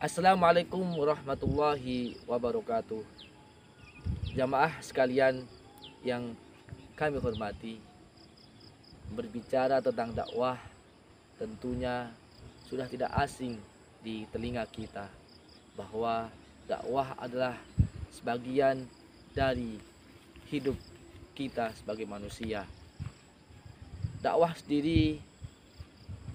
Assalamualaikum warahmatullahi wabarakatuh. Jamaah sekalian yang kami hormati, berbicara tentang dakwah tentunya sudah tidak asing di telinga kita bahwa dakwah adalah sebagian dari hidup kita sebagai manusia. Dakwah sendiri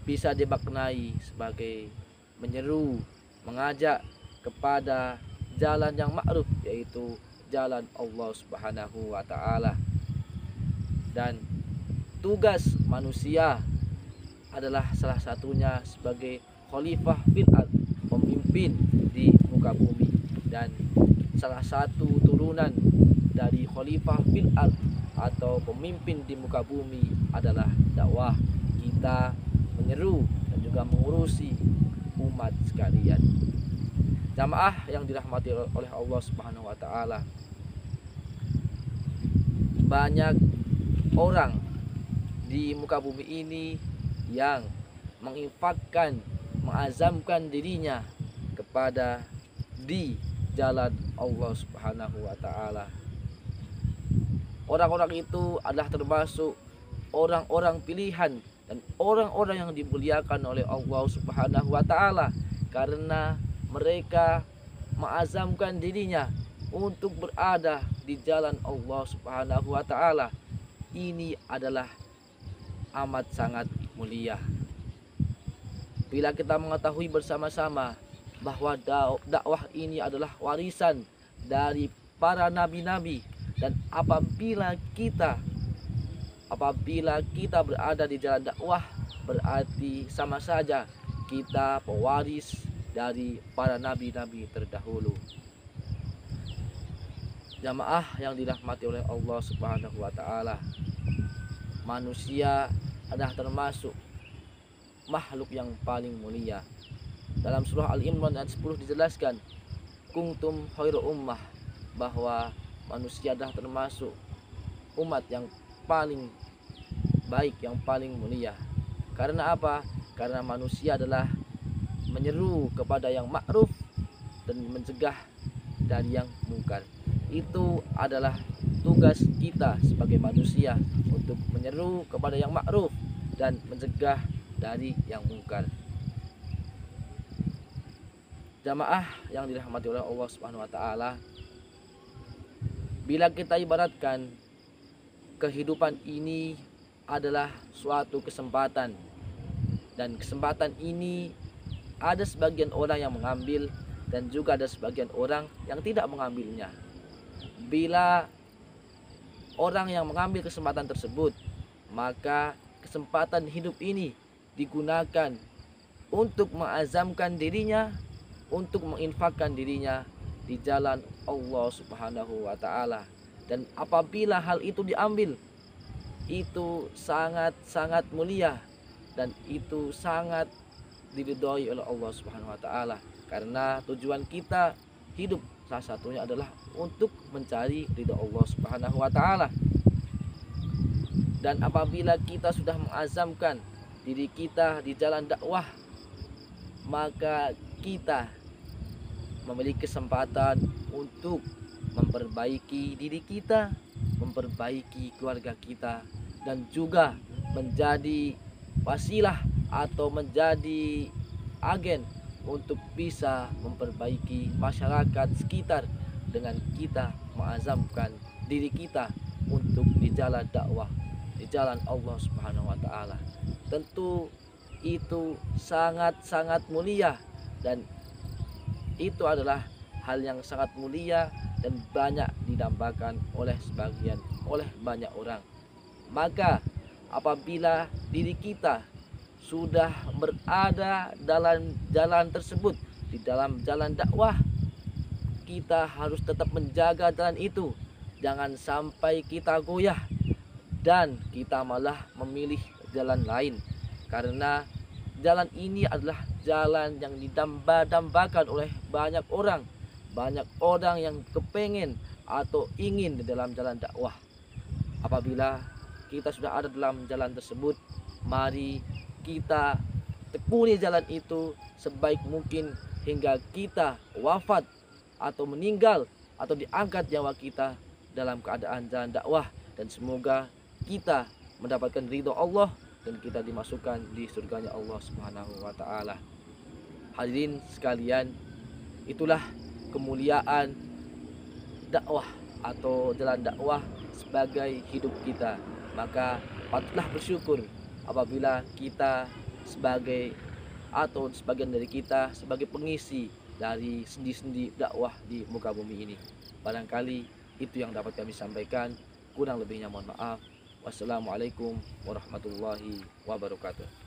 bisa dimaknai sebagai menyeru, mengajak kepada jalan yang ma'ruf, yaitu jalan Allah Subhanahu wa taala. Dan tugas manusia adalah salah satunya sebagai khalifah fil ard, pemimpin di muka bumi. Dan salah satu turunan dari khalifah fil ard atau pemimpin di muka bumi adalah dakwah. Kita menyeru dan juga mengurusi umat sekalian. Jamaah yang dirahmati oleh Allah Subhanahu wa taala. Banyak orang di muka bumi ini yang menginfakkan, mengazamkan dirinya kepada di jalan Allah Subhanahu wa taala. Orang-orang itu adalah termasuk orang-orang pilihan dan orang-orang yang dimuliakan oleh Allah Subhanahu wa taala karena mereka mengazamkan dirinya untuk berada di jalan Allah Subhanahu wa taala. Ini adalah amat sangat mulia. Bila kita mengetahui bersama-sama bahwa dakwah ini adalah warisan dari para nabi-nabi, dan apabila kita berada di jalan dakwah, berarti sama saja kita pewaris dari para nabi-nabi terdahulu. Jamaah yang dirahmati oleh Allah Subhanahu wa taala, manusia adalah termasuk makhluk yang paling mulia. Dalam surah Al-Imran ayat 10 dijelaskan, kuntum khairu ummah, bahwa manusia adalah termasuk umat yang paling baik, yang paling mulia. Karena apa? Karena manusia adalah menyeru kepada yang ma'ruf dan mencegah dari yang mungkar. Itu adalah tugas kita sebagai manusia, untuk menyeru kepada yang ma'ruf dan mencegah dari yang mungkar. Jamaah yang dirahmati oleh Allah Subhanahu wa taala, bila kita ibaratkan kehidupan ini adalah suatu kesempatan, dan kesempatan ini ada sebagian orang yang mengambil dan juga ada sebagian orang yang tidak mengambilnya. Bila orang yang mengambil kesempatan tersebut, maka kesempatan hidup ini digunakan untuk mengazamkan dirinya, untuk menginfakkan dirinya di jalan Allah Subhanahu wa taala. Dan apabila hal itu diambil, itu sangat-sangat mulia dan itu sangat diridhoi oleh Allah Subhanahu wa taala, karena tujuan kita hidup salah satunya adalah untuk mencari ridha Allah Subhanahu wa taala. Dan apabila kita sudah mengazamkan diri kita di jalan dakwah, maka kita memiliki kesempatan untuk memperbaiki diri kita, memperbaiki keluarga kita, dan juga menjadi wasilah atau menjadi agen untuk bisa memperbaiki masyarakat sekitar dengan kita mengazamkan diri kita untuk di jalan dakwah, di jalan Allah Subhanahu wa taala. Tentu itu sangat-sangat mulia, dan itu adalah hal yang sangat mulia dan banyak didambakan oleh banyak orang. Maka apabila diri kita sudah berada dalam jalan tersebut, di dalam jalan dakwah, kita harus tetap menjaga jalan itu. Jangan sampai kita goyah dan kita malah memilih jalan lain, karena jalan ini adalah jalan yang didamba-dambakan oleh banyak orang. Banyak orang yang kepengen atau ingin di dalam jalan dakwah. Apabila kita sudah ada dalam jalan tersebut, mari kita tekuni jalan itu sebaik mungkin hingga kita wafat atau meninggal atau diangkat nyawa kita dalam keadaan jalan dakwah, dan semoga kita mendapatkan ridho Allah dan kita dimasukkan di surganya Allah Subhanahu wa taala. Hadirin sekalian, itulah kemuliaan dakwah atau jalan dakwah sebagai hidup kita. Maka patutlah bersyukur apabila kita sebagai atau sebagian dari kita sebagai pengisi dari sendi-sendi dakwah di muka bumi ini. Barangkali itu yang dapat kami sampaikan. Kurang lebihnya mohon maaf. Wassalamualaikum warahmatullahi wabarakatuh.